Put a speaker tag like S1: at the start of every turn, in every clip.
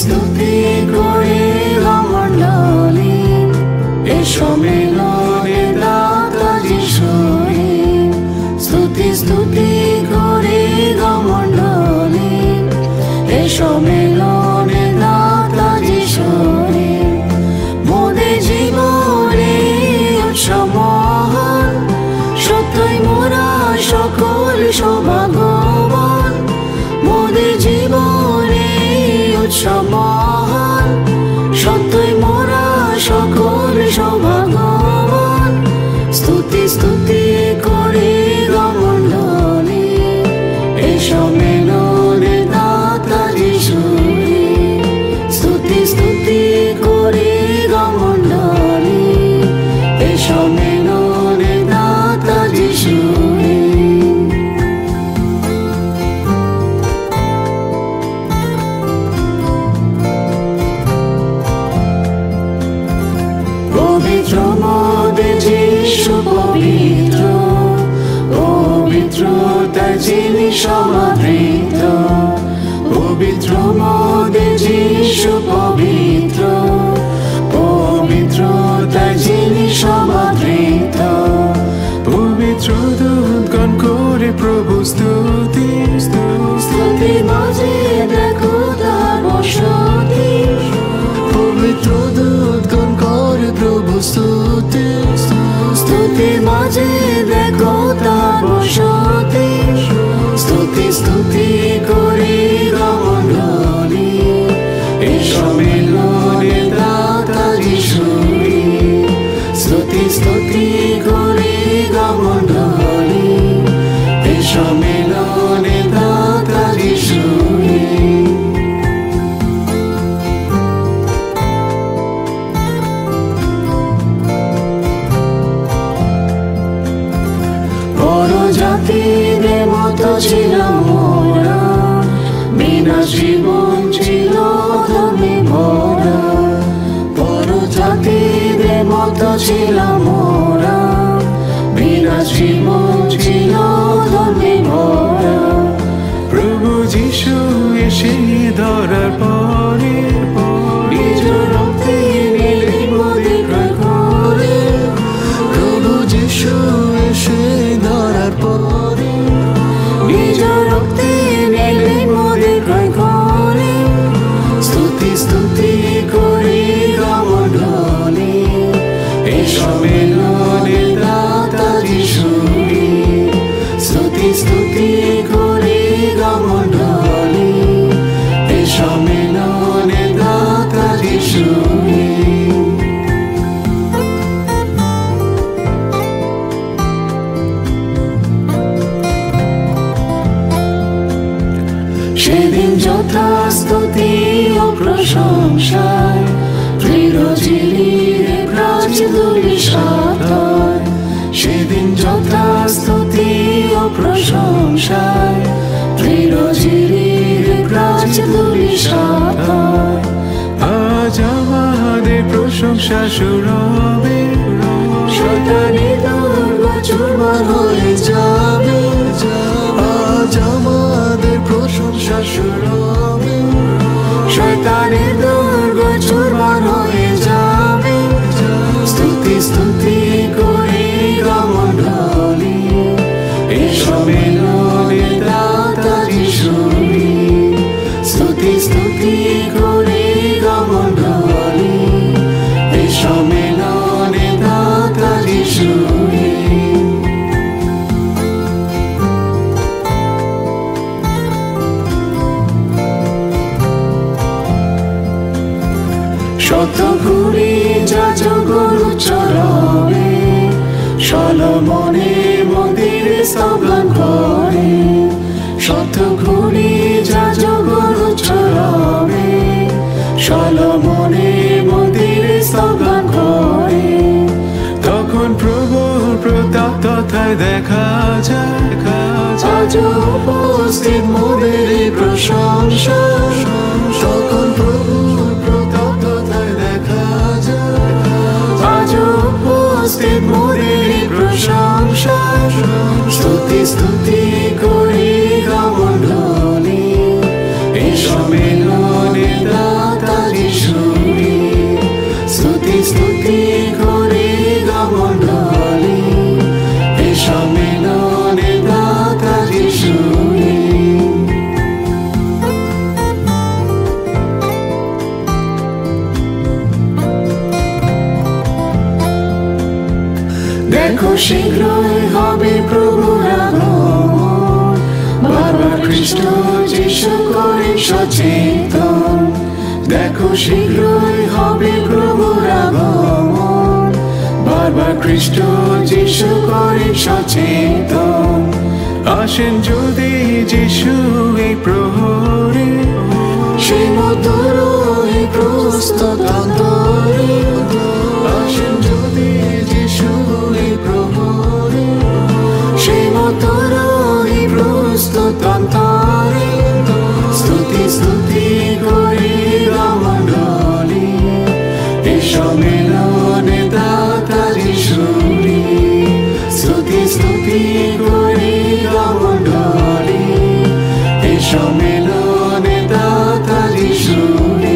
S1: स्तुति करे गमण्डली ए सम्मेलने दाता যিশুরে स्तुति करे गमण्डली ए सम्मेलने दाता যিশুরে मोदे जीवने उत्सव महान सत्यই মোরা সকল সৌভাগ্যবান मोदे जीवने उत्सव महान सत्यই মোরা সকল সৌভাগ্যবান स्तुति करे গমण्ডলী এই সম্মেলনে দাতা যিশুরে स्तुति करे গমण्ডলী এই সম্মেলনে দাতা যিশুরে पवित्र मोदे যিশু पवित्र पवित्र তার যিনি সমাদৃত पवित्र मोदे যিশু पवित्र पवित्र তার যিনি সমাদৃত पवित्र दूतगण করে প্রভু स्तुति स्तुति মাঝে দেখো তার বসতি पवित्र दूतगण করে প্রভু स्तुति स्तुति মাঝে দেখো তার বসতি स्तुति করে গমण्ডলী এই সম্মেলনে দাতা যিশুরে स्तुति করে গমण्ডলী এই সম্মেলনে দাতা যিশুরে জাতিদের মতো ছিলাম মোরা বিনা জীবন ছিল ধর্মে ভরা বড় জাতিদের মতো ছিলাম মোরা বিনা জীবন ছিল ধর্মে ভরা প্রভু যিশু এসে ধরার পরে নিজ রক্তে নিলেন মোদের ক্রয় করে প্রভু যিশু এসে ধরার পরে নিজ রক্তে নিলেন মোদের ক্রয় করে स्तुति করে গমण्ডলী এই সম্মেলনে দাতা যিশুরে स्तुति করে গমण्ডলী এই সম্মেলনে দাতা যিশুরে সেদিন যথা স্তুতি ও প্রশংসায় চিরচিরে প্রাচীন সাথে সেদিন যথা স্তুতি ও প্রশংসায় চিরচিরে প্রাচীন সাথে আজ আমাদের প্রশংসা শুরু হবে শয়তানি দুর্গ চুরমার হয়ে যাবে আজ আমাদের প্রশংসা শুরু হবে শয়তানের দুর্গ চুরমার হয়ে যাবে स्तुति করে গমण्ডলী এই সম্মেলনে দাতা যিশুরে स्तुति করে গমण्ডলী এই সম্মেলনে দাতা যিশুরে শত কুড়ি যাজগণ চরণে সলোমনে মন্দিরে স্তবগান করে শত কুড়ি যাজগণ চরণে সলোমনে মন্দিরে স্তবগান করে তখন প্রভুর প্রতাপ তথায় দেখা যায় আজ উপস্থিত মোদের প্রশংসা তখন প্রভুর প্রতাপ তথায় দেখা যায় আজ উপস্থিত মোদের প্রশংসা स्तुति করে গমण्ডলী এই সম্মেলনে দাতা দেখো শীঘ্রই হবে প্রভুর আগমন, বারবার খ্রিস্ট যিশু করে সচেতন। দেখো শীঘ্রই হবে প্রভুর আগমন, বারবার খ্রিস্ট যিশু করে সচেতন। আসেন যদি যিশু এই প্রহরে, সেই মধুর এই প্রস্তুত অন্তরে। আসেন যদি যিশু এই প্রহরে, সেই মধুর এই প্রস্তুত অন্তরে। স্তুতি স্তুতি করি গামণ্ডলী, এই সম্মেলনে দাতা যিশুরি। স্তুতি স্তুতি করি গামণ্ডলী, এই সম্মেলনে দাতা যিশুরি।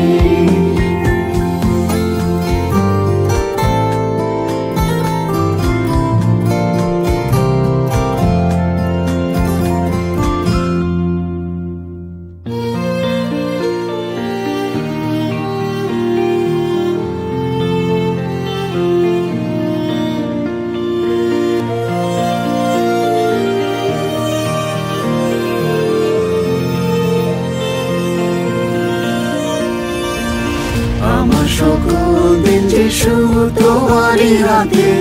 S1: আমার সকল দিন যিশু তোমারই হাতে,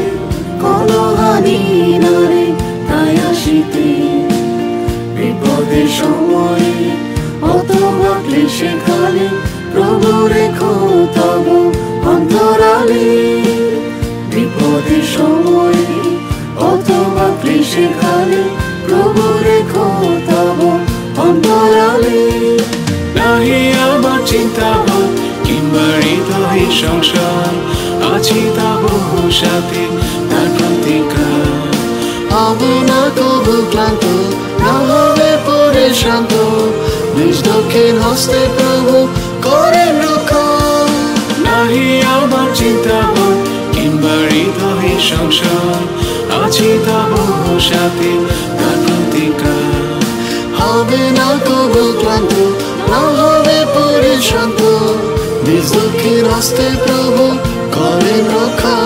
S1: কলহানি নারে তাই আসিতে। বিপদের সময়ে অথবা ক্লেশে কালে, প্রভু রেখো তব অন্তরালে। বিপদের সময়ে অথবা ক্লেশে কালে, প্রভু রেখো তব অন্তরালে। নাহি আমার চিন্তা কিংবা হৃদয় সংসার, আছি তব সাথে তার প্রতিকার। হবে না কবু ক্লান্ত, না হবে পরে শান্ত, নিজ দক্ষিণ হস্তে প্রভু করেন রক্ষা। নাহি আমার চিন্তা কিংবা হৃদয় সংসার, আছি তব সাথে তার প্রতিকার। হবে না কবু ক্লান্ত, না হবে পরে শান্ত, নিজ দক্ষিণ হস্তে প্রভু করেন রক্ষা।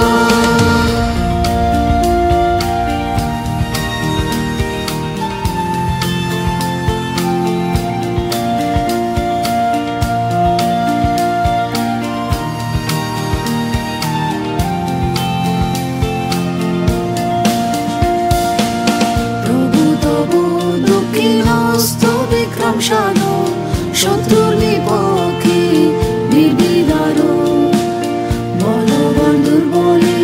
S1: প্রভু তব দক্ষিণ হস্ত বিক্রম সাধন, শত্রুর বিপক্ষে নির্বিধার। বলবান দুর্বলে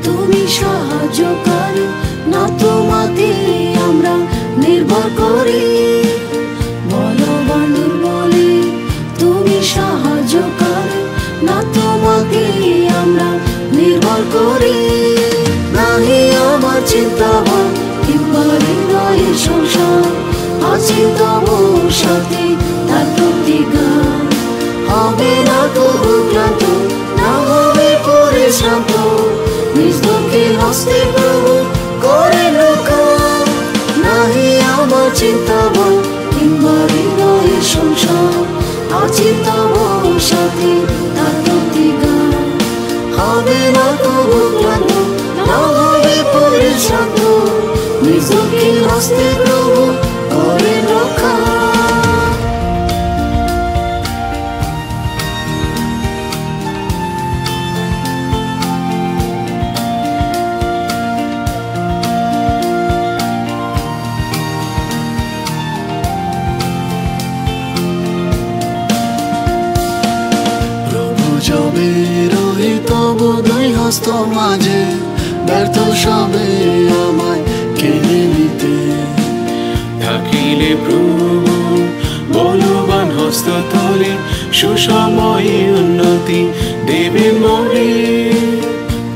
S1: তুমি সাহায্যকারী, না তোমাকে আমরা নির্ভর করি। বলবান দুর্বলে তুমি সাহায্যকারী, না তোমাকে আমরা নির্ভর করি। নাহি আমার চিন্তা কিংবা হৃদয়ের সংসার, আছি তব সাথে তার প্রতিকার। হবে না কবু ক্লান্ত, না হবে পরে শান্ত, নিজ দক্ষিণ হস্তে প্রভু করেন রক্ষা। নাহি আমার চিন্তা কিংবা হৃদয়ের সংসার, আছি তব সাথে তার প্রতিকার। হবে না কবু ক্লান্ত, না হবে পরে শান্ত, নিজ দক্ষিণ হস্তে প্রভু করেন রক্ষা। প্রভু যবে রহি তব দুই হস্ত মাঝে, ব্যর্থ সবে আমায় কেড়ে নিতে। থাকিলে প্রভু বলবান হস্ততলে, সুসময়ে উন্নতি দেবে মরে।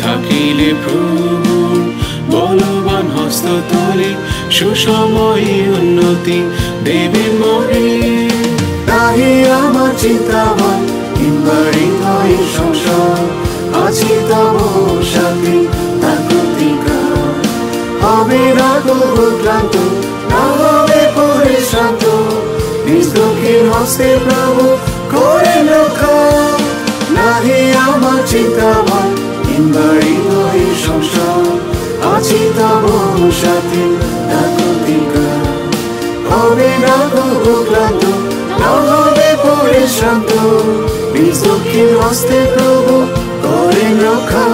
S1: থাকিলে প্রভু বলবান হস্ততলে, সুসময়ে উন্নতি দেবে মরে। নাহি আমার চিন্তা কিংবা হৃদয় সংসার, আছি তব সাথে তার প্রতিকার। হবে না কবু ক্লান্ত, না হবে পরে শান্ত, নিজ দক্ষিণ হস্তে প্রভু করেন রক্ষা। নাহি আমার চিন্তা কিংবা হৃদয় সংসার, আছি আছি তব সাথে তার প্রতিজ্ঞা হবে না কবু ক্লান্ত না হবে পরিশ্রান্ত নিজ দক্ষিণ হস্তে প্রভু করেন রক্ষা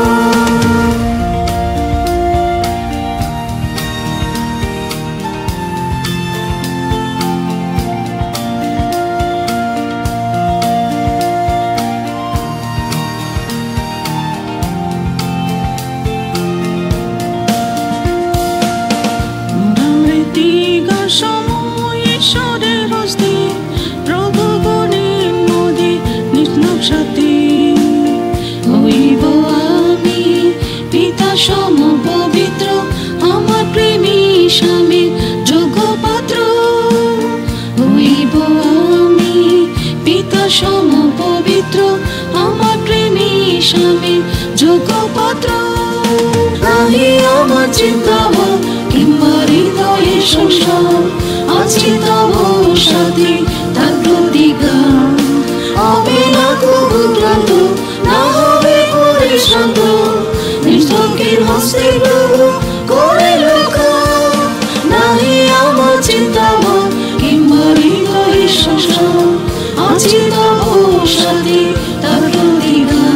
S1: চিন্তা কিংবা হৃদয়ে সংসার আছি তব সাথে তার প্রতিজ্ঞা হবে না কবু ক্লান্ত না হবে পরিশ্রান্ত নিজ দক্ষিণ হস্তে প্রভু করে রক্ষা নাহি আমার চিন্তা কিংবা হৃদয়ে সংসার আছি তব সাথে তার প্রতিজ্ঞা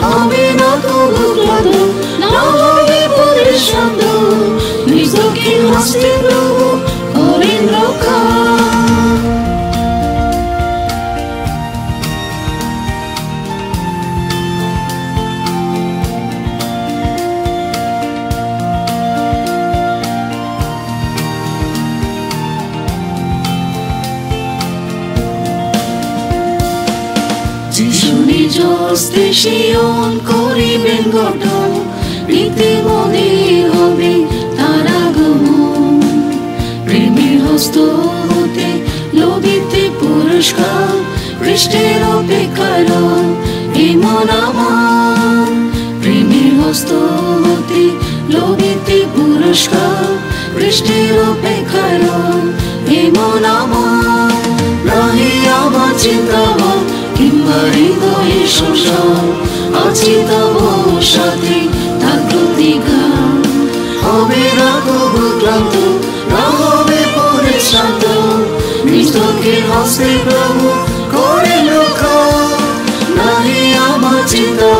S1: হবে না কবু ক্লান্ত না হবে পরিশ্রান্ত নিজ দক্ষিণ হস্তে প্রভু করেন রক্ষা যিশু নিজ হস্তে সিয়ন করিবেন গঠন নিতে মনে হবে তার আগমন প্রেমের হস্ত হতে লোভিতে পুরস্কার খ্রিস্টের অপেক্ষায় এমন আমার প্রেমের হস্ত হতে লোভিতে পুরস্কার খ্রিস্টের অপেক্ষায় এমন আমার নাহি আমার চিন্তা কিংবা হৃদয়ে সংসার আছি তব সাথে তার প্রতিজ্ঞা হবে না কবু ক্লান্ত না হবে পরিশ্রান্ত নিজ দক্ষিণ হস্তে প্রভু করেন রক্ষা নাহি আমার চিন্তা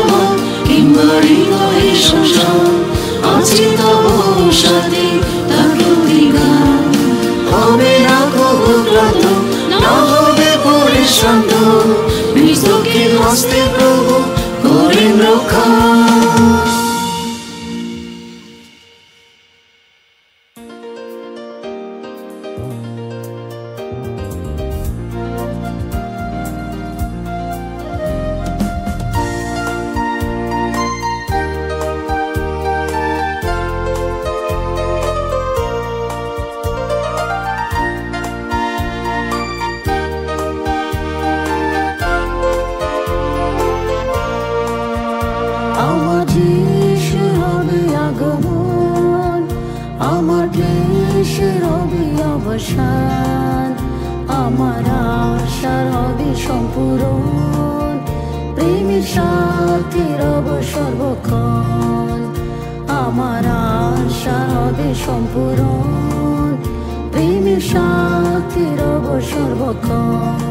S1: কিংবা হৃদয়ে সংসার আছি তব সাথে তার প্রতিজ্ঞা হবে না কবু ক্লান্ত না হবে পরিশ্রান্ত নিজ দক্ষিণ হস্তে প্রভু করেন রক্ষা আমার আশার হবে সম্পূরণ প্রেমের সাথে রব সর্বক্ষণ আমার আশার হবে সম্পূরণ প্রেমের সাথে রব সর্বক্ষণ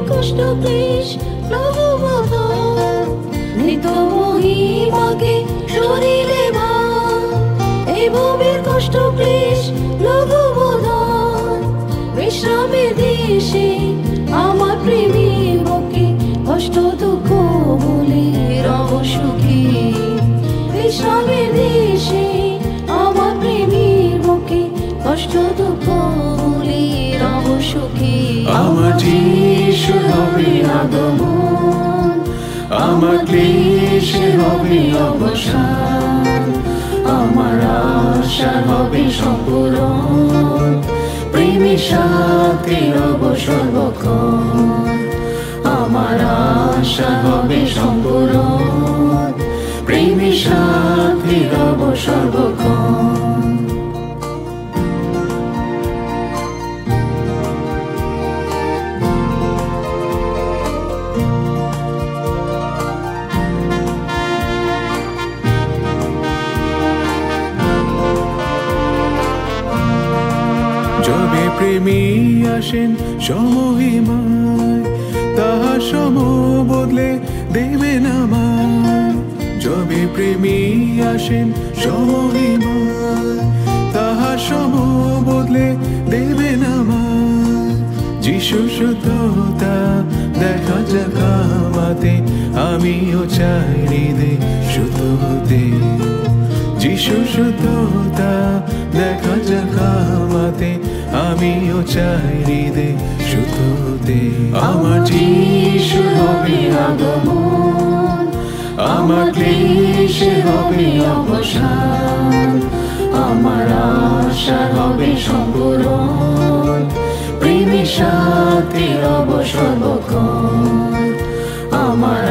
S1: কষ্ট ক্লেশ লঘুবোধন নিত মহিমাকে শরীরে ভান এই ভবের কষ্ট ক্লেশ লঘুবোধন বিশ্রামের দেশে আমার প্রেমের বুকে কষ্ট দুঃখ ভুলে রব সুখী বিশ্রামের দেশে আমার প্রেমের বুকে কষ্ট দুঃখ ভুলে রব সুখী আমার যিশু হবে আগমন আমার ক্লেশে হবে অবসান আমার আশা হবে সম্পূরণ প্রেমের সাথে রব সর্বক্ষণ আশা হবে সম্পূরণ, প্রেমের সাথে রব সর্বক্ষণ।
S2: যবে প্রেমী আসেন সমহিমায়, তাহার সম বদলে দেবেন আমায়। যবে প্রেমী আসেন সমহিমায়, তাহার সম বদলে দেবেন আমায়। যিশু শুদ্ধতা দেখা যাক আমাতে, আমিও চাই হৃদে শুদ্ধ হতে। যিশু শুদ্ধতা দেখা যাক আমাতে, আমিও চাই হৃদে শুদ্ধ হতে। আমার যিশু হবে আগমন, আমার ক্লেশে হবে অবসান, আমার আশা হবে সম্পূরণ, প্রেমের সাথে রব সর্বক্ষণ। আমার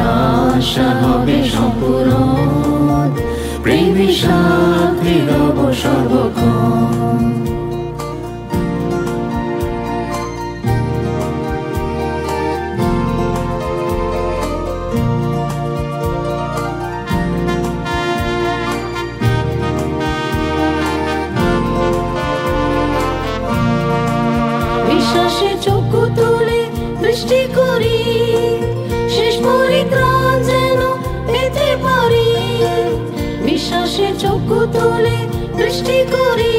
S2: আশা হবে সম্পূরণ, প্রেমের সাথে রব সর্বক্ষণ।
S1: বিশ্বাসে চক্ষু তুলে বৃষ্টি করি, শেষ পরিত্রাণ যেন পেতে পারি। বিশ্বাসে চক্ষু তুলে বৃষ্টি করি,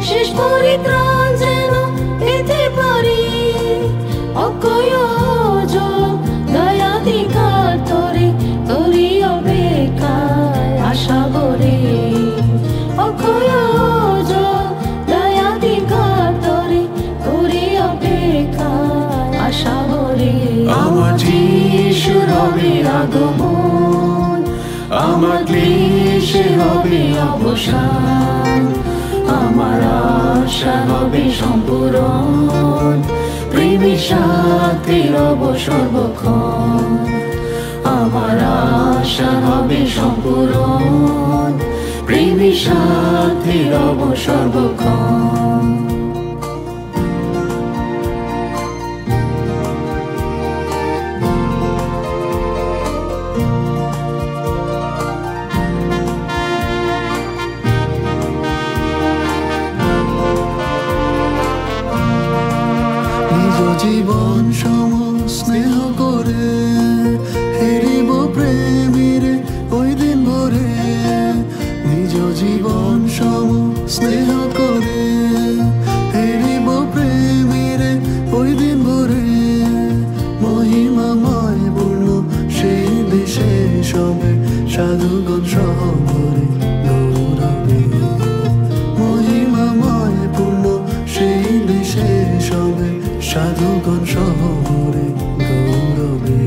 S1: শেষ পরিত্রাণ যেন পেতে পারি। অক্ষয় দয়াধিকার তরে করি অপেক্ষায় আশা ভরে। অক্ষয় দয়াধিকার তরে করি অপেক্ষায় আশা ভরে।
S2: আমার যিশু হবে আগমন, আমার ক্লেশে হবে অবসান, আমার আশা হবে সম্পূরণ, প্রেমের সাথে রব সর্বক্ষণ। আমার আশা হবে সম্পূরণ, প্রেমের সাথে রব সর্বক্ষণ।
S3: জীবন সম স্নেহ করে হেরিব প্রেমের ওই দিন ভরে। নিজ জীবন সম স্নেহ করে হেরিব প্রেমের ওই দিন ভরে। মহিমাময় পূর্ণ সেই দেশে সবে সাধুগণ সহরে গৌরবে। মহিমাময় পূর্ণ সেই দেশে সবে সাধুগণ শহরে গৌরবে।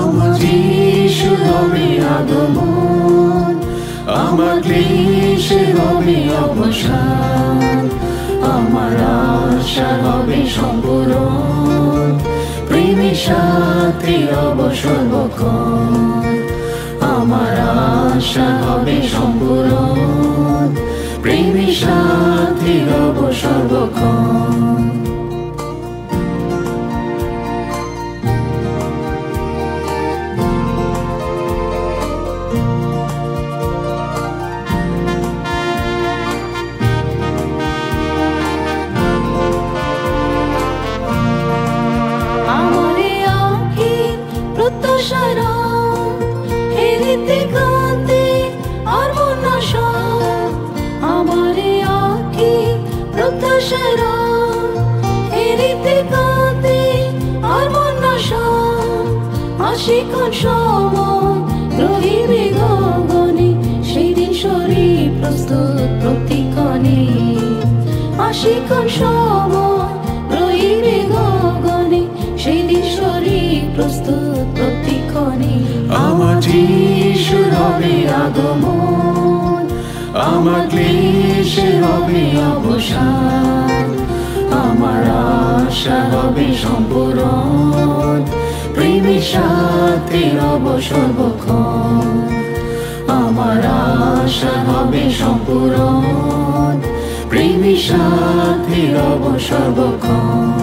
S1: আমার যিশু হবে আগমন, আমার ক্লেশে হবে অবসান, আমার আশা হবে সম্পূরণ, প্রেমের সাথে রব সর্বক্ষণ। আমার আশা হবে সম্পূরণ, প্রেমের সাথে রব সর্বক্ষণ। আশিকণ সময় রহিবে গগনে, সেই দিন শরীর প্রস্তুত প্রতিক্ষণে। আশিকণ সময় রহিবে গগনে, সেই দিন শরীর প্রস্তুত প্রতিক্ষণে।
S2: আমার যিশু হবে আগমন, আমার ক্লেশে হবে অবসান, আমার আশা হবে সম্পূরণ,
S1: প্রেমের সাথে রব সর্বক্ষণ। আমার আশা হবে সম্পূরণ, প্রেমের সাথে রব সর্বক্ষণ।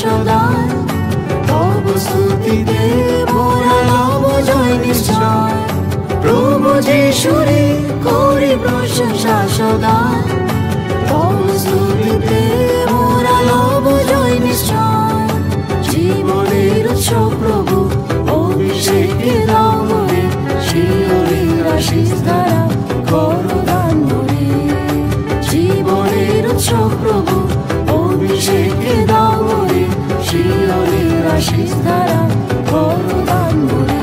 S1: শাশ্বদান তব স্তুতিতে মোরা লব জয় নিশ্চয় প্রভু যিশুরে করি প্রশংসা সদা তব স্তুতিতে মোরা লব জয় নিশ্চয় জীবনের উৎস প্রভু অভিষেকে দাও মোরে শিয়রের আশীষ দ্বারা করো দান মোরে জীবনের উৎস প্রভু অভিষেকে দাও মোরে শিয়রের আশীষ দ্বারা করো দান মোরে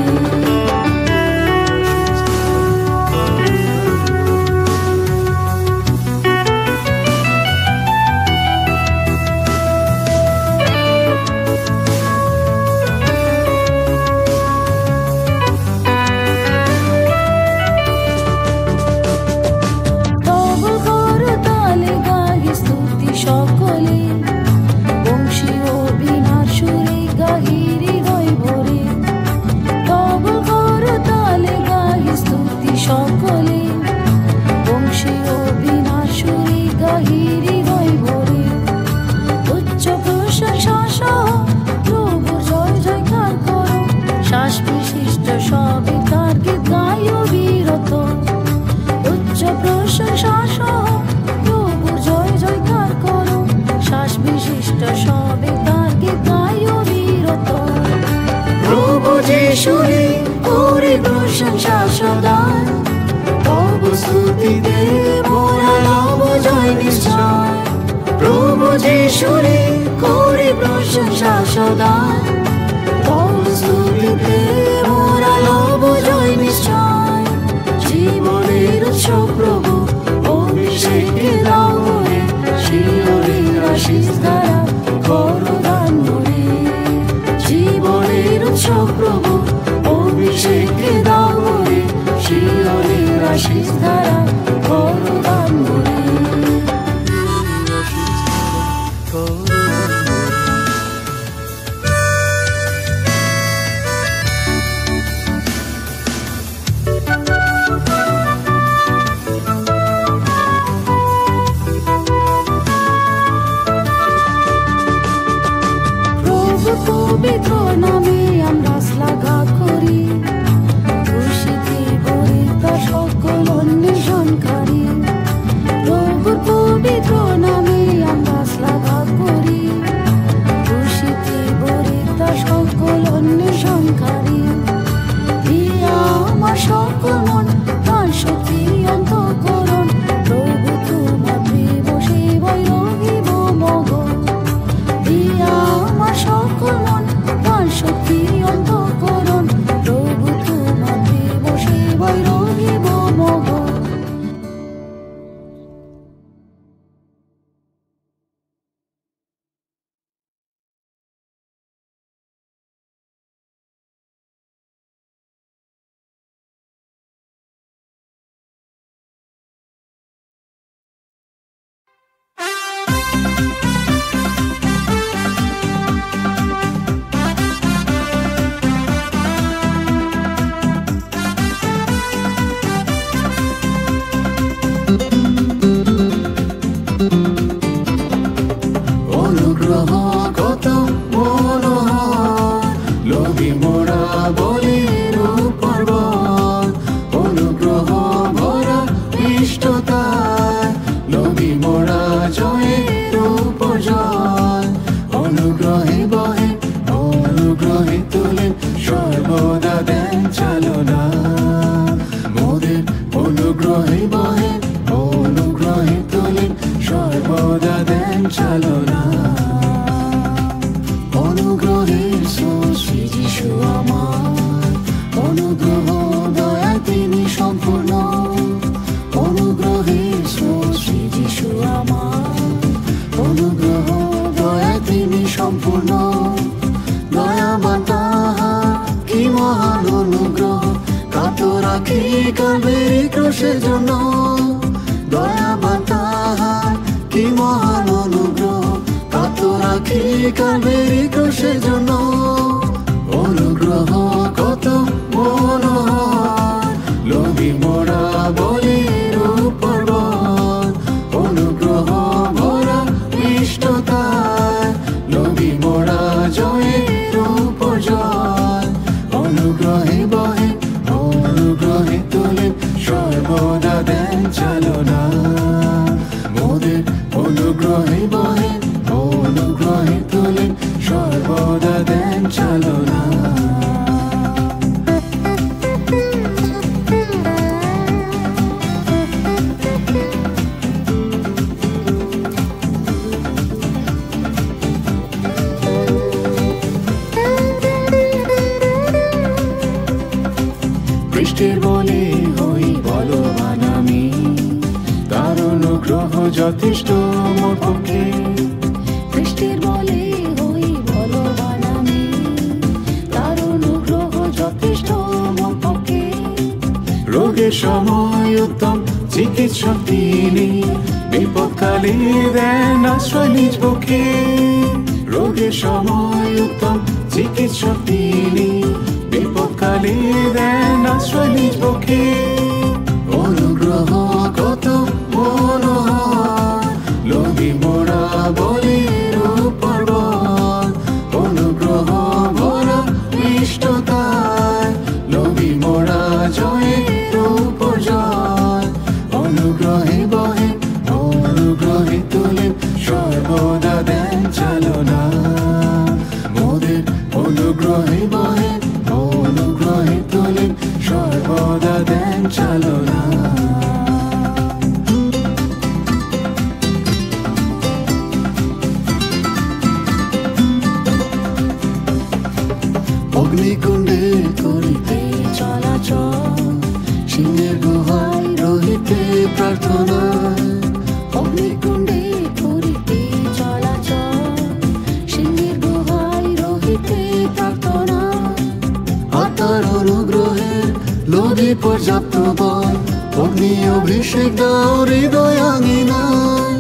S1: যিশুরে করি প্রশংসা সদা তব স্তুতিতে মোরা লব জয় নিশ্চয় প্রভু যিশুরে করি প্রশংসা সদা তব স্তুতিতে মোরা লব জয় নিশ্চয় জীবনের উৎস প্রভু অভিষেকে দাও মোরে শিয়রের আশীষ দ্বারা করো দান মোরে জীবনের উৎস প্রভু অভিষেকে দাও মোরে শিয়রের আশীষ দ্বারা করো দান মোরে পবিত্র নামে আমরা শ্লাঘা করি খুশিতে ভরে তা সকল অন্বেষণকারী প্রভুর পবিত্র নামে আমরা শ্লাঘা করি খুশিতে ভরে তা সকল অন্বেষণকারী দিয়া আমার সকল মন তার শক্তি অন্তঃকরণ প্রভু তোমার প্রেম সেবায় রহিব মগন দিয়া আমার সকল মন তার শক্তি অন্তঃকরণ প্রভু তোমার প্রেম সেবায় রহিব মগন অনুগ্রহ কত মনোহর লোভী মোরা বলি রূপ পর্বত অনুগ্রহ ভরা ইষ্টতায় লোভী মোরা জয়ের উপজয় অনুগ্রহে বহে অনুগ্রহে তোলেন সর্বদা দেন চালনা মোদের অনুগ্রহে বহে অনুগ্রহে তোলেন সর্বদা দেন চালনা অনুগ্রহের শ্রী যিশু আমার অনুগ্রহ দয়া তিনি সম্পূর্ণ অনুগ্রহের শ্রী যিশু আমার অনুগ্রহ দয়া তিনি সম্পূর্ণ দয়াবান তাহার কি মহান অনুগ্রহ কাত রাখি কালবেরি ক্রুশের জন্য দয়াবান তাহার কি মহান অনুগ্রহ কাত রাখি কালবেরি ক্রুশের জন্য অনুগ্রহ কত মনোহর লোভী মোরা বলি রূপ পর্বত অনুগ্রহ ভরা ইষ্টতায় লোভী মোরা
S2: যথেষ্ট মোর পক্ষে।
S1: বৃষ্টির বলে হই বলবান আমি, তার অনুগ্রহ যথেষ্ট মোর পক্ষে।
S2: রোগের সময় উত্তম চিকিৎসক তিনি, বিপদকালে দেন আশ্রয় নিজ পক্ষে। রোগের সময় উত্তম চিকিৎসক তিনি, বিপদকালে দেন আশ্রয় নিজ পক্ষে।
S3: অনুগ্রহ কত মনোহর, লোভী মোরা বলির পর্বত। অনুগ্রহ ভরা ইষ্টতায়, লোভী মোরা জয়ের উপর জয়। অনুগ্রহে বহে, অনুগ্রহে তোলে, সর্বদা দেন চালনা মোদের। অনুগ্রহে বহে, অনুগ্রহে তোলে, সর্বদা দেন চালনা। অগ্নিকুণ্ডে করিতে
S1: চলাচল,
S3: সিংহের গুহায় রহিতে প্রার্থনা।
S1: অগ্নিকুণ্ডে করিতে চলাচল, সিংহের গুহায় রহিতে প্রার্থনা।
S3: আত্মার অনুগ্রহের লোভী পর্যাপ্ত বল, অগ্নি অভিষেক দাও হৃদয় আঙিনায়।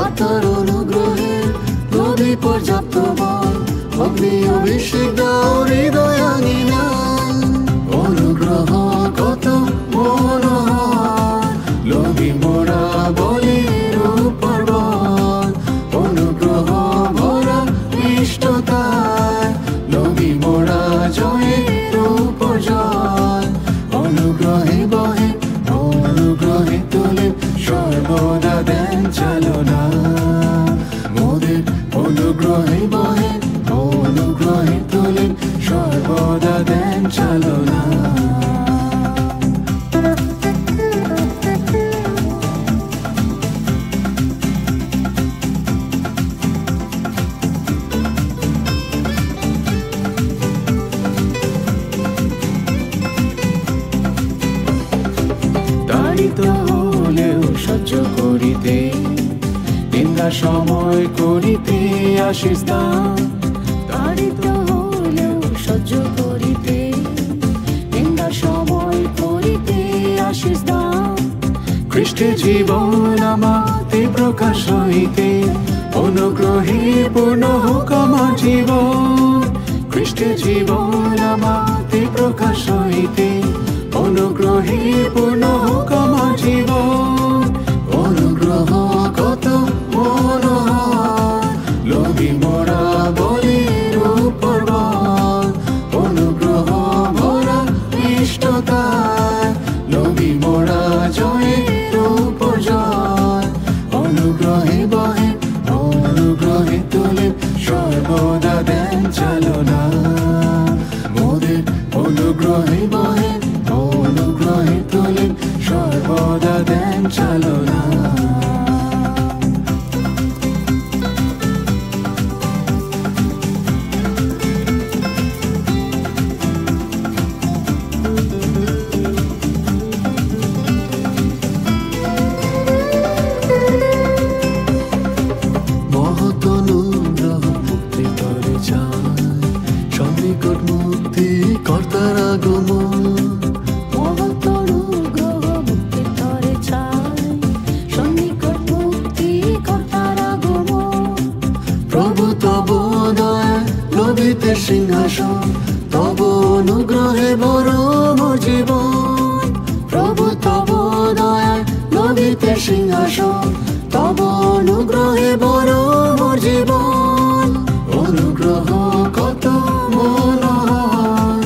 S3: আত্মার অনুগ্রহের লোভী পর্যাপ্ত বল, অগ্নি অভিষেক দাও হৃদয় আঙিনায়। অনুগ্রহ কত মনোহর, লোভী মোরা বলির পর্বত। অনুগ্রহ ভরা ইষ্টতায়, লোভী মোরা জয়ের উপর জয়। অনুগ্রহে বহে, অনুগ্রহে তোলে, সর্বদা দেন চালনা মোদের। অনুগ্রহে বহে, অনুগ্রহে তোলে, সর্বদা দেন চালনা।
S2: তাড়িত হলেও সহ্য করিতে, নিন্দা সময় করিতে আশিস দান।
S1: তাড়িত হলেও সহ্য করিতে, নিন্দা সময় করিতে আশিস দাও।
S2: খ্রিস্টে জীবন আমাতে প্রকাশ হইতে, অনুগ্রহে পূর্ণ হোক আমার জীবন। খ্রিস্টে জীবন আমাতে প্রকাশ হইতে, অনুগ্রহে পূর্ণ হোক আমার জীবন।
S3: অনুগ্রহ কত মনোহর, লোভী মোরা বলির পর্বত। অনুগ্রহ ভরা ইষ্টতায়, লোভী মোরা জয়ের উপর জয়। অনুগ্রহে বহে, অনুগ্রহে তোলে, সর্বদা দেন চালনা মোদের। অনুগ্রহে বহে, অনুগ্রহে তোলে, সর্বদা দেন চালনা। মহৎ অনুগ্রহ মুক্তি করে চায়, সন্নিকট মুক্তি কর্তার আগমন।
S1: মহৎ অনুগ্রহ মুক্তির তরে চাই, সন্নিকট মুক্তি কর্তার আগমন।
S3: প্রভু তব দয়া লোভিতে সিংহাসন, তব অনুগ্রহে বড় মোর জীবন। প্রভু তব দয়া লোভিতে সিংহাসন, তব অনুগ্রহে বড় মোর জীবন। অনুগ্রহ কত মনোহর,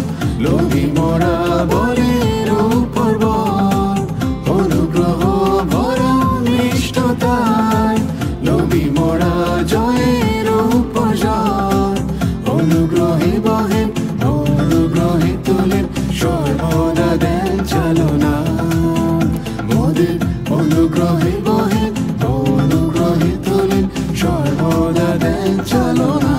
S3: লোভী মোরা বলির পর্বত। অনুগ্রহ ভরা নিষ্ঠতায়, লোভী মোরা জয়ের উপর জয়। অনুগ্রহে বহে, অনুগ্রহে তোলে, সর্বদা দেন চালনা মোদের। অনুগ্রহে বহে, অনুগ্রহে তোলে, সর্বদা দেন চালনা।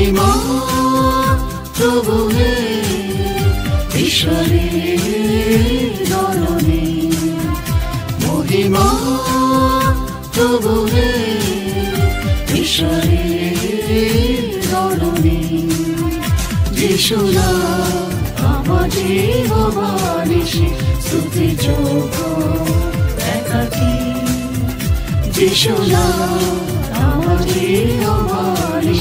S3: মহিমা প্রভু হে ঈশ্বরের ধরণী মহিমা প্রভু হে ঈশ্বরের ধরণী যিশু নাম আমার জীববাণী স্তুতি যোগ্য একাকী যিশু নাম আমার জীববাণী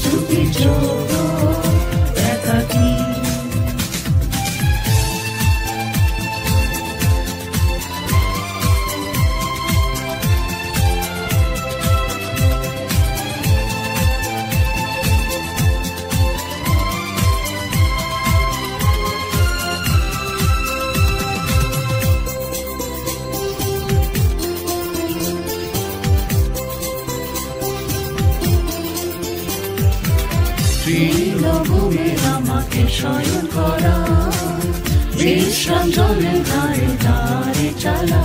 S3: স্তুতি যোগ্য একাকী তৃণভূমির আমাকে শয়ন করা বিশ্রাম জলের ধারে ধারে চালা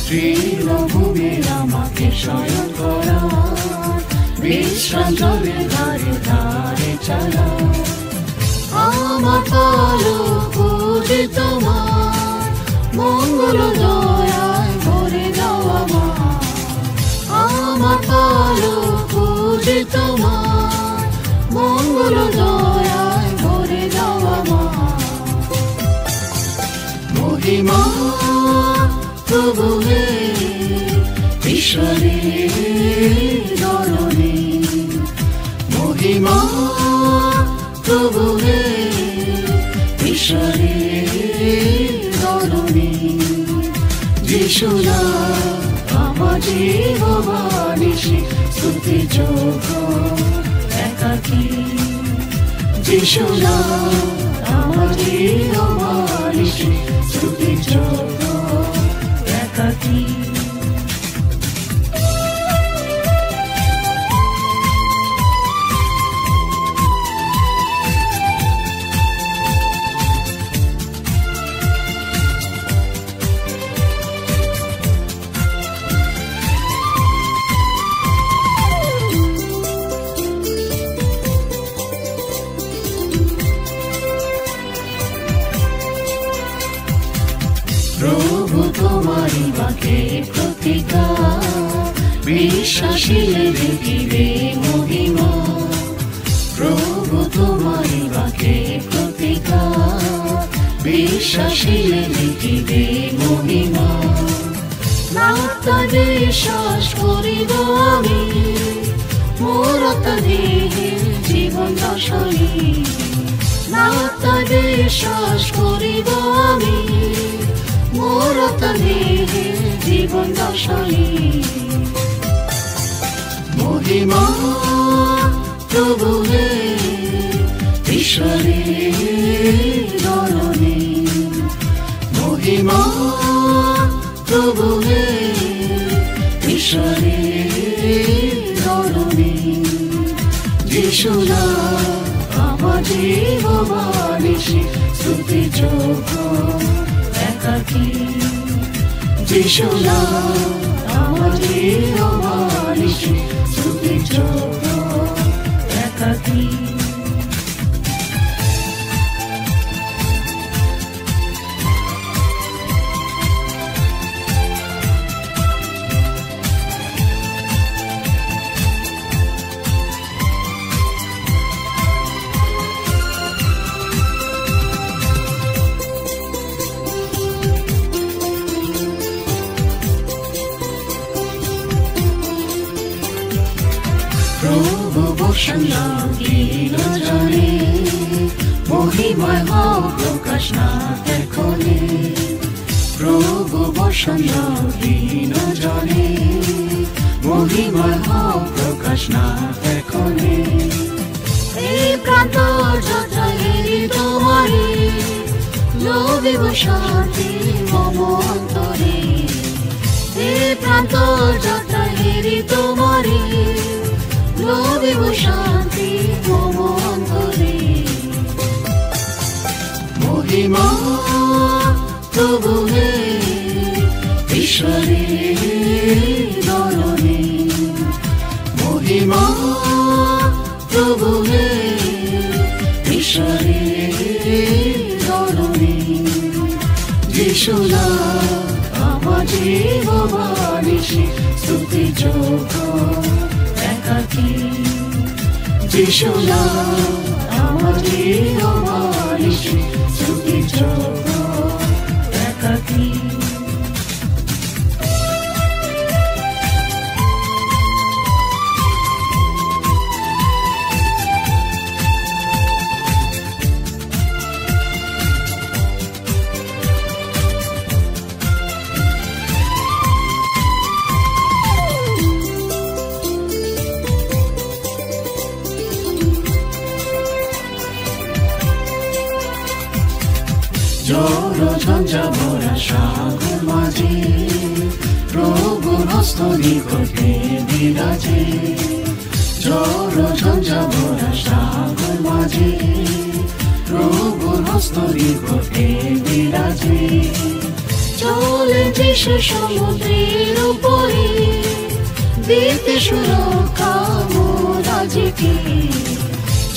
S3: তৃণভূমির আমাকে শয়ন করা বিশ্রাম জলের ধারে ধারে চালা আমার পালো পুজে তোমার মঙ্গল দয়ায় ভরে দাও আমার পালো পুজে তোমার মঙ্গল দয়ায় ভরে দাও মহিমা প্রভু হে ঈশ্বরের ধরণী মহিমা প্রভু হে ঈশ্বরের ধরণী যিশু নাম আমার জীববাণী স্তুতি যোগ্য একাকী যিশু নাম আমার জীববাণী স্তুতি যোগ্য একাকী প্রভু তোমারি বাকে প্রতিকার বিশ্বাসীলে দেখিবে মহিমা প্রভু তোমারি বাকে প্রতিকার বিশ্বাসীলে দেখিবে মহিমা নাতা বিশ্বাস করিব আমি মোর দেহে জীবন দশনী নাতা বিশ্বাস করিব আমি মোর দেহে জীবন দশনী মহিমা প্রভু হে ঈশ্বরের ধরণী মহিমা প্রভু হে ঈশ্বরের ধরণী যিশু নাম আমার জীববাণী স্তুতি যোগ্য একাকী যিশু নাম আমার জীববাণী স্তুতি যোগ্য একাকী প্রভু বসন্ত দিন জানে মহিময় হও প্রকাশ না দেখলে প্রভু বসন্ত দিন জানে মহিময় হও প্রকাশ না দেখলে এই প্রান্ত যথাই তোমারে লোভিব শান্তি মম অন্তরে এই প্রান্ত যথাই তোমারে লোভিব শান্তি মম অন্তরে মহিমা প্রভু হে ঈশ্বরের ধরণী মহিমা প্রভু যিশু নাম আমার জীববাণী স্তুতি যোগ্য একাকী যিশু নাম আমার জীববাণী স্তুতি যোগ্য একাকী জড় ঝঞ্ঝা ভরা সাগর মাঝে প্রভুর হস্ত নিকটে বিরাজে জড় ঝঞ্ঝা ভরা সাগর মাঝে প্রভুর হস্ত নিকটে বিরাজে চলে যিশু সমুদ্রের উপরে দিতে সুরক্ষা মোরাজিকে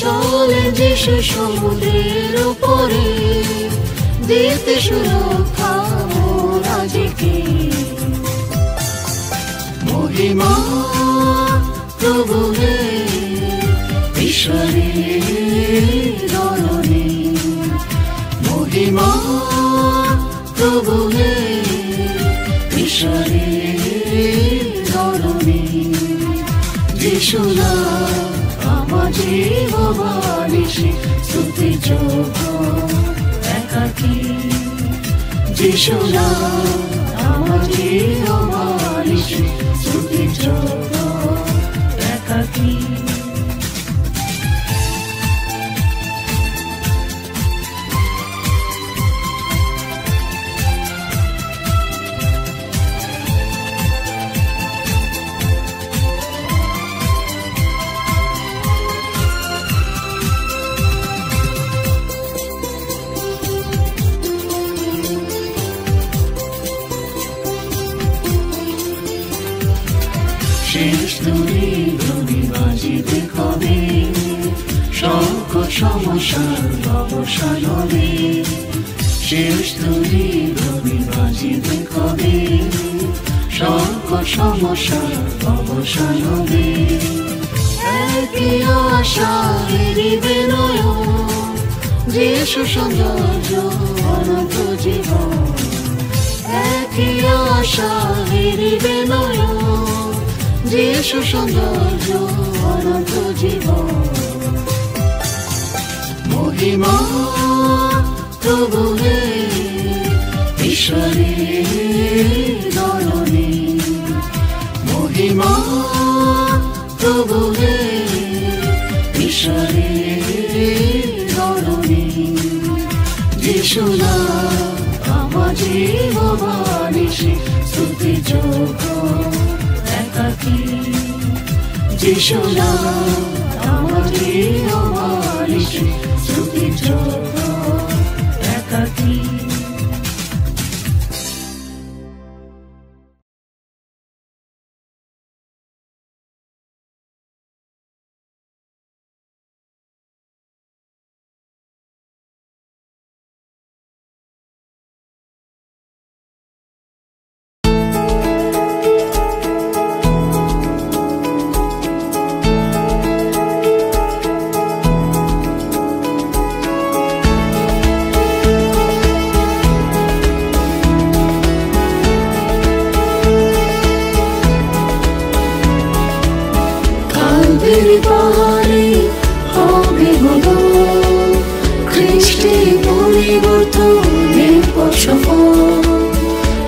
S3: চলে যিশু সমুদ্রের উপরে দিতে সুরক্ষা মোরাজিকে মহিমা প্রভু হে ঈশ্বরের ধরণী মহিমা প্রভু হে ঈশ্বরের ধরণী যিশু নাম আমার জীববাণী স্তুতি যোগ্য একাকী যিশু নাম আমার জীববাণী স্তুতি যোগ্য একাকী শেষ ধ্বনি ধ্বনি বাজিবে কবে সংকট সমস্যার অবসান হবে শেষ ধ্বনি ধ্বনি বাজিবে কবে সংকট সমস্যার অবসান হবে একই আশা হেরিবে নয়ন যিশু সৌন্দর্য অনন্ত জীবন একই আশা হেরিবে নয়ন যিশু সৌন্দর্য অনন্ত জীবন মহিমা প্রভু হে ঈশ্বরের ধরণী মহিমা প্রভু হে ঈশ্বরের ধরণী যিশু নাম আমার জীববাণী স্তুতি যোগ্য একাকী যিশু নাম আমার জীববাণী স্তুতি যোগ্য একাকী পাহাড়ে হবে হলো খ্রিস্টে পরিবর্তনে সফল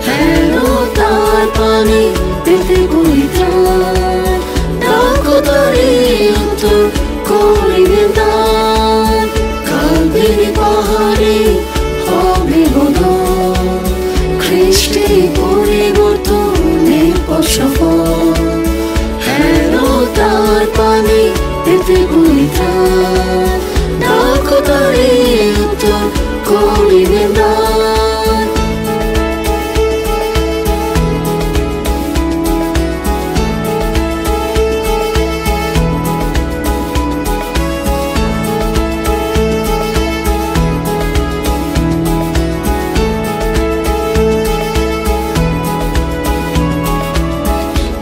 S3: হেরো তার পানি পেতে পরিত্রাণ ডাকো তারে উত্তর করিবেন দান কালবেরি পাহাড়ে হবে হলো খ্রিস্টে পরিবর্তনে সফল হেরো তার পানি পেতে পরিত্রাণ ডাকো তারে উত্তর করিবেন দান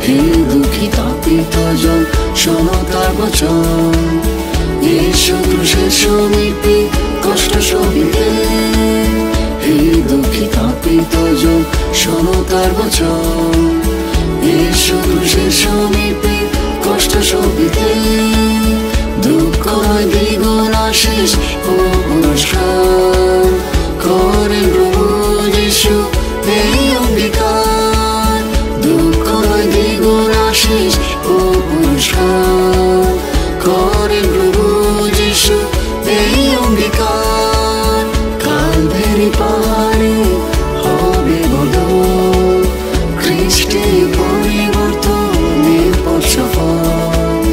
S3: হে দুঃখী তাপিত জন শোনো তার বচন, এসো ক্রুশের সমীপে কষ্ট সহিতে। হে দুঃখী তাপিত জন শোনো তার বচন, এসো ক্রুশের সমীপে কষ্ট সহিতে। দুঃখ দ্বিগুণ আশিস ও পুরস্কার করেন প্রভু যিশু এই অঙ্গীকার। দুঃখ দ্বিগুণ আশিস ও পুরস্কার করেন প্রভু যিশু এই অঙ্গীকার। কালভেরি পাহাড়ে হবে বদল, খ্রিস্টে পরিবর্তনের পথ সফল।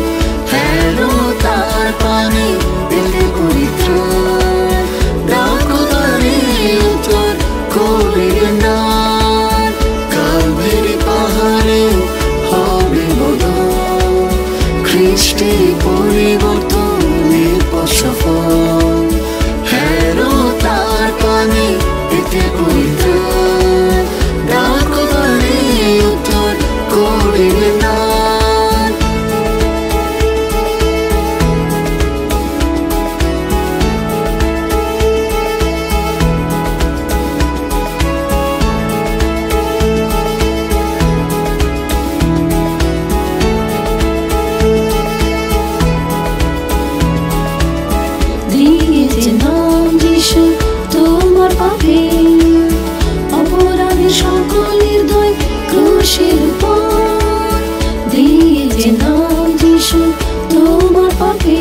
S3: হেরো তার পানে পেতে পরিত্রাণ, ডাকো তারে উত্তর করিবেন না। কালভেরি পাহাড়ে হবে বদল, খ্রিস্টে পরিবর্তনের পথ সফল। হেরো তার পানে পেতে পরিত্রাণ, ডাকো তারে উত্তর করিবেন না।
S1: দিয়েছে নাম যিশু তোমার পাপে, অপরাধের সকল নির্দয় ক্রুশের উপর। দিয়েছে নাম যিশু তোমার পাপে,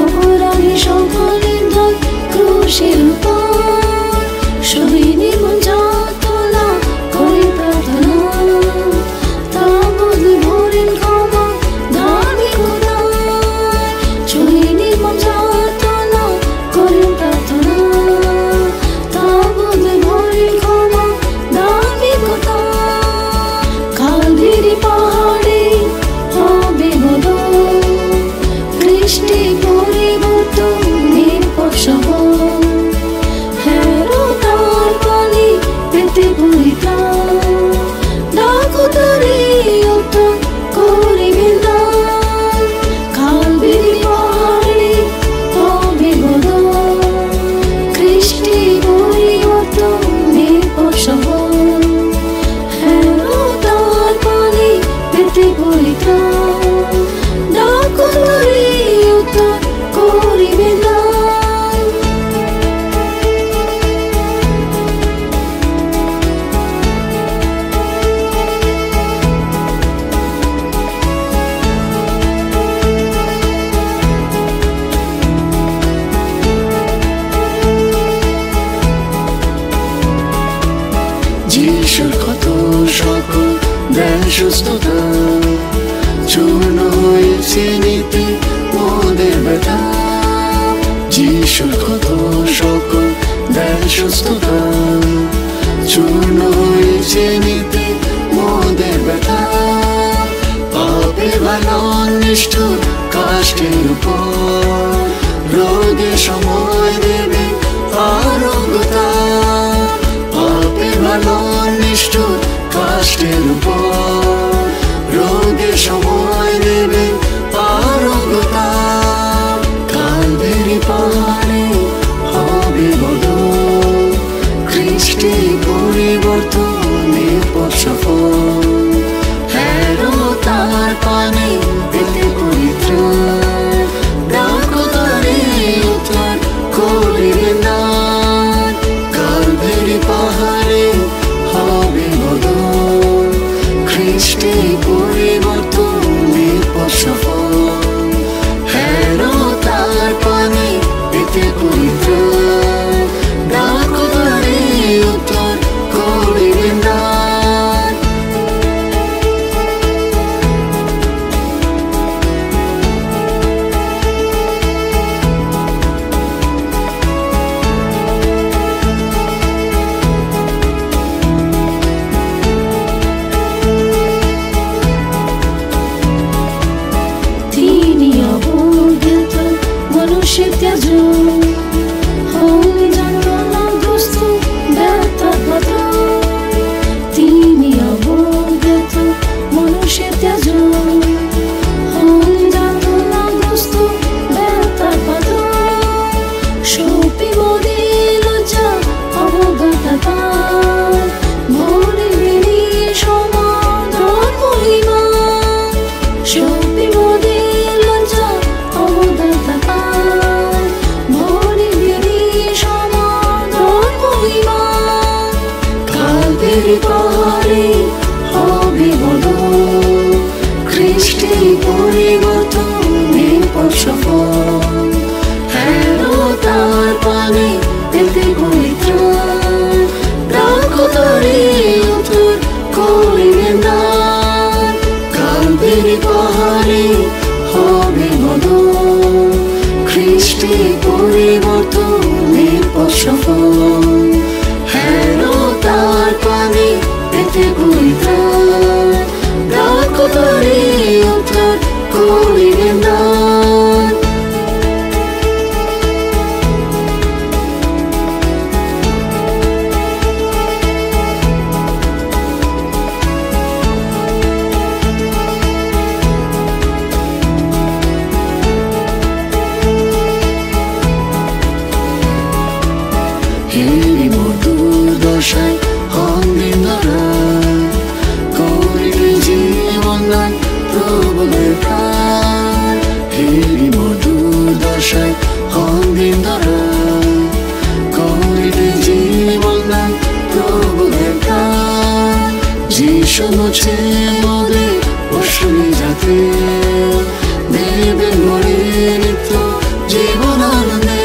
S1: অপরাধের সকল নির্দয় ক্রুশের উপর। সই নির্মম যাতনা করে প্রার্থনা, তা বদলে ভরেন ক্ষমা ধার্মিকতায়। সই নির্মম যাতনা করে প্রার্থনা, তা বদলে ভরেন ক্ষমা ধার্মিকতায়। কালভেরি পাহাড়ে হবে বদল, খ্রিস্টে পরিবর্তনের পথ সফল। হেরো তার পানে পেতে পরিত্রাণ, ডাকো তারে উত্তর করিবেন না। কালভেরি পাহাড়ে হবে বদল, খ্রিস্টে পরিবর্তনের পথ সফল। হেরো তার পানে পেতে পরিত্রাণ, ডাকো তারে উত্তর করিবেন না।
S3: যিশুর ক্ষত সকল দেন সুস্থতা, চূর্ণ হয়েছে নীতি মোদের ব্যথা। যিশুর ক্ষত সকল দেন সুস্থতা, চূর্ণ হয়েছে নীতি মোদের ব্যথা। পাপে ভালো নিষ্ঠুর কাষ্টের উপর, রোগে সময় দেবে আরোগ্যতা। পাপে ভালো নিষ্ঠুর কাষ্টের উপর, রোগে সময় দেবে আরোগ্যতা। কালভেরি পাহাড়ে হবে বদল, খ্রিস্টে পরিবর্তনের পথ সফল। হেরো তার পানে পেতে পরিত্রাণ, ডাকো তারে উত্তর করিবেন না। কালভেরি পাহাড়ে হবে বদল, খ্রিস্টে পরিবর্তনের পথ সফল। হেরো তার পানে পেতে পরিত্রাণ, ডাকো তারে উত্তর করিবেন না। কালবেরি পাহাড়ে হবে বদল, খ্রিস্টে পরিবর্তনে পথ সফল। হেরো তার পানে পেতে পরিত্রাণ, দ্রাক্ষতারে উত্তর করিলেন দান। কালবেরি পাহাড়ে হবে বদল, খ্রিস্টে পরিবর্তনে পথ সফল। হেরো তার পানে পেতে পরিত্রাণ, দ্রাক্ষতারে উত্তর করিলেন দান। হেরি মধুর দশায় হন্দিন ধরায়, করিলে জীবন দান প্রভুদের প্রাণ। হেরি মধুর দশায় হন্দিন ধরায়, করিলে জীবন দান প্রভুদের প্রাণ। যিশু মুছে মোদের অশ্রী যাতে, দেবেন গড়ে নিত্য জীবন আনন্দে।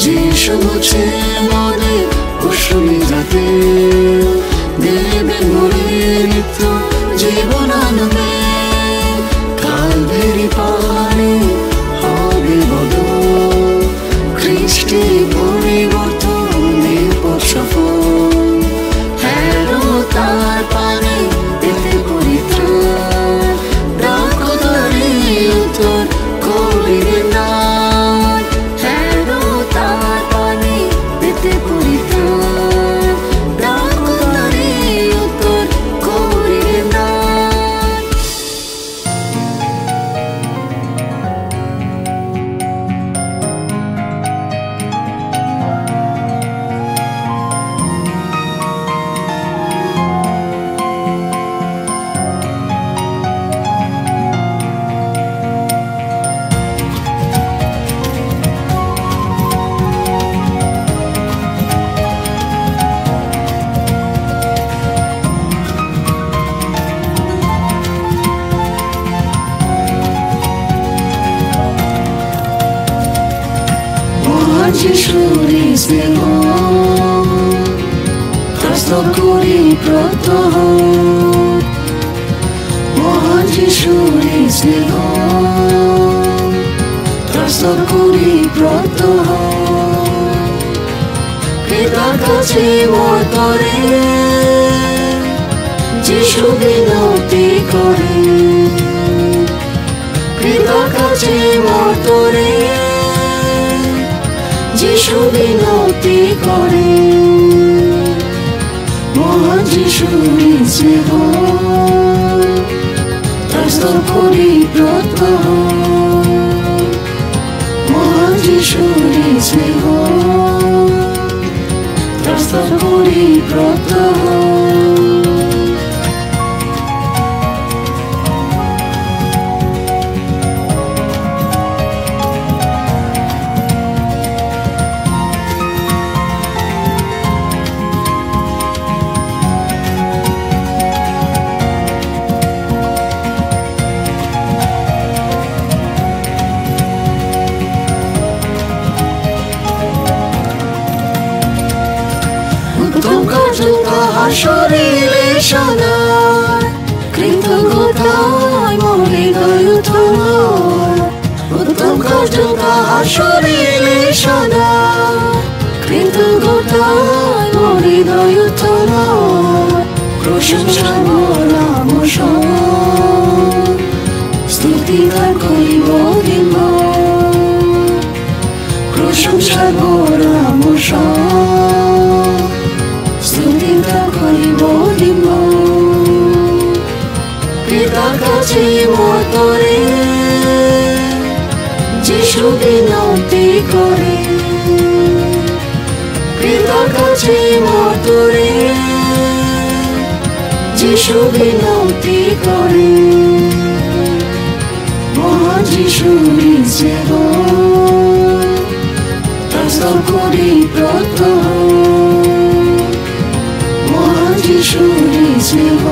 S3: যিশু মুছে মোদের অশ্রী যাতে, দেবেন গড়ে নিত্য জীবন আনন্দে। কালবেরি পাহাড়ে হবে বদল, খ্রিস্টে পরিবর্তনে পথ সফল। হেরো তার পানে পেতে পরিত্রাণ, দ্রাক্ষতারে উত্তর করিলেন দান। হেরো তার পানে পেতে পরিত্রাণ, দ্রাক্ষতারে উত্তর করিলেন দান। যিশুর স্নেহ প্রস্তাব করি প্রত্যহ, মহান যিশুর স্নেহ প্রস্তাব করি প্রত্যহ। পিতার কাছে মোর তরে যিশু বিনতি করে, পিতার কাছে মোর তরে যিশু বিনতি করে। মহান যিশুর স্নেহ প্রস্তাব করি প্রত্যহ, মহান যিশুর স্নেহ প্রস্তাব করি প্রত্যহ। তাহার শরীরে সদায়, কৃতজ্ঞতায় মোর হৃদয় উত্থল। উত্তম কার্য তাহার শরীরে সদায়, কৃতজ্ঞতায় মোর হৃদয় উত্থল। প্রশংসা মোর নাম স্তুতি তার করিব দিন, প্রশংসা মোর নাম স্তুতি তার করিব দিন। পিতার কাছে মোর তরে যিশু বিনতি করে, পিতার কাছে মোর তরে যিশু বিনতি করে। মহান যিশুর স্নেহ প্রস্তাব করি প্রত্যহ, মহান যিশুরি স্নেহ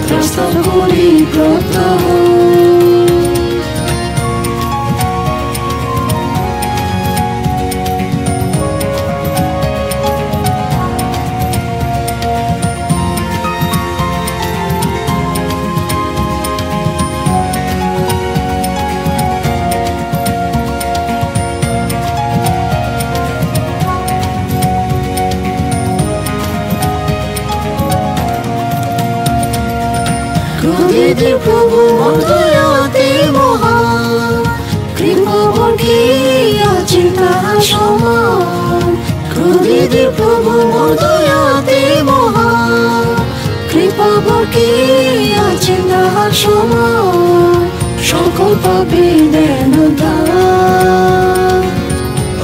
S3: প্রস্তাব করি প্রত্যহ ক্রোধীদের প্রভু মর্দয়াতে মহান কৃপাবর্গে আছে তাহার সমান ক্রোধীদের প্রভু মর্দয়াতে মহান কৃপাবর্গে আছে তাহার সমান সকল পাপের দেন দান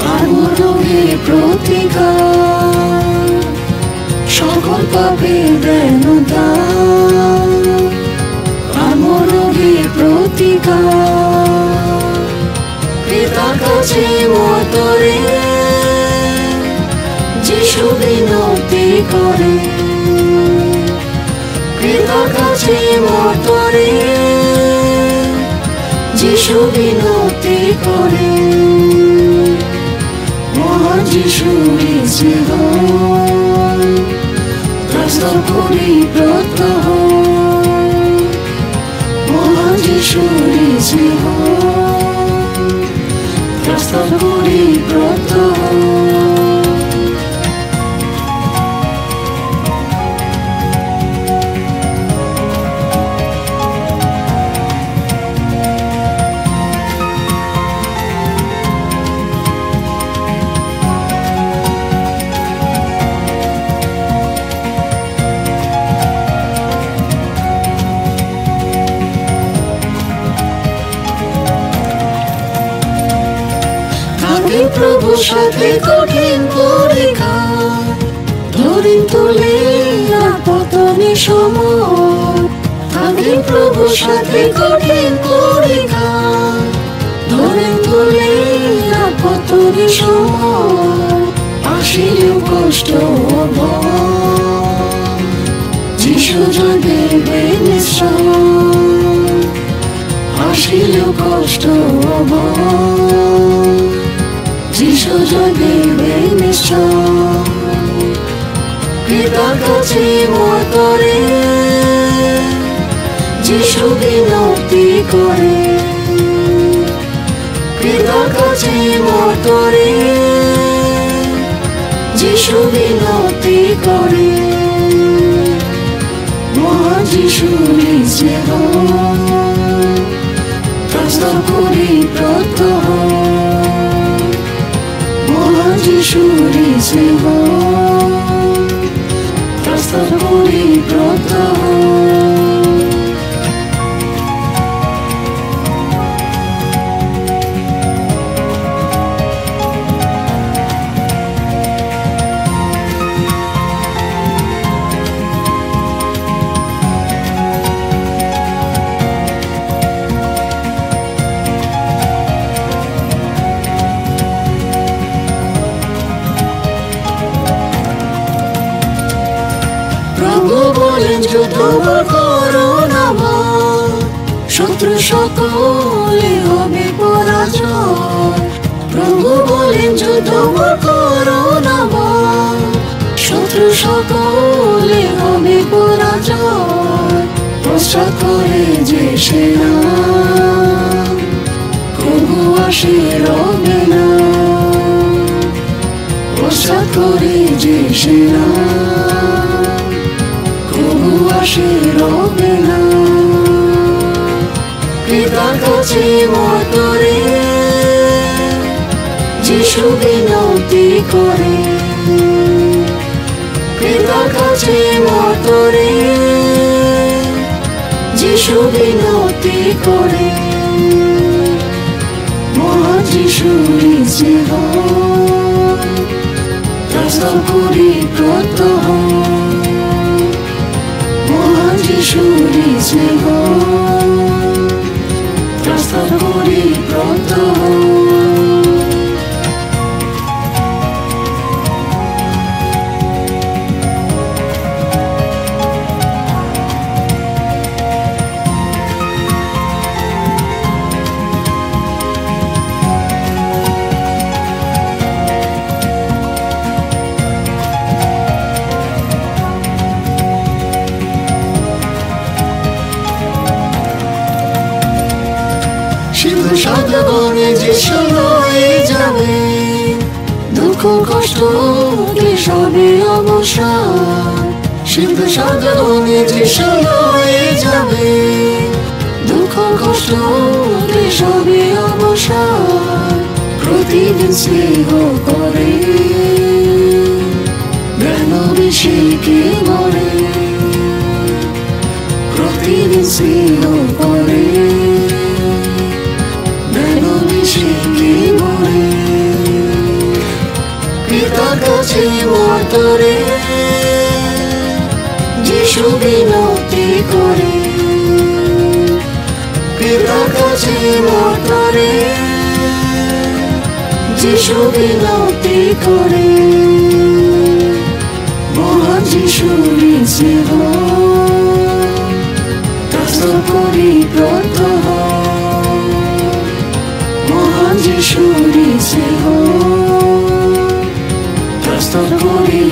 S3: আর মরণের প্রতিকার সকল পাপের দেন দান মরণের প্রতিকার পিতার কাছে মতরে যিশু বিনতি করে পিতার কাছে মতরে যিশু বিনতি করে মহান যিশুরি স্নেহ প্রস্তাব করি প্রত্যহ যিশুরি স্নেহ প্রস্তাব করি প্রত্যহ প্রভুর সাথে কঠিন পরীক্ষা ধরিন তুলে পতনে সময় থাকেন প্রভুর সাথে কঠিন পরীক্ষা ধরিন তুলে পতনে সময় আসিলেও কষ্ট যিশু জয় দেবে নিশ্চয় আসিলেও কষ্ট যিশু জয় দেবে নিশ্চয় পিতার কাছে মতরে যিশু বিনতি করে পিতার কাছে মতরে যিশু বিনতি করে মহান যিশুরি স্নেহ প্রস্তাব করি প্রত্যহ যিশুরি স্নেহ প্রস্তাব করি প্রত্যহ যুদ্ধ করো না শত্রু সকলে হবে পরাজয় প্রভু বলেন যুদ্ধ করো না শত্রু সকলে হবে পরাজয় পশ্চাৎ করে যে সেনা প্রভু আসে রবে না পশ্চাৎ করে যে সেনা আসে রবে না পিতার কাছে মতরে যিশু বিনতি করে পিতার কাছে মতরে যিশু বিনতি করে মহান যিশুরি স্নেহ প্রস্তাব করি প্রত্যহ যিশুরি স্নেহ প্রস্তাব করি প্রত্যহ কষ্ট সবে অবসান সিন্ধু সাধনে যিশু হয়ে যাবে দুঃখ কষ্ট সবে অবসান প্রতিদিন স্নেহ করে জ্ঞানাভিষেকে মরে প্রতিদিন স্নেহ করে জ্ঞানাভিষেকে মরে পিতার কাছে মাতরে যিশু বিনতি করে পিতার কাছে মাতরে যিশু বিনতি করে মহান যিশুর স্নেহ প্রস্তাব করি প্রার্থনা মহান যিশুর স্নেহ প্রস্তাব করি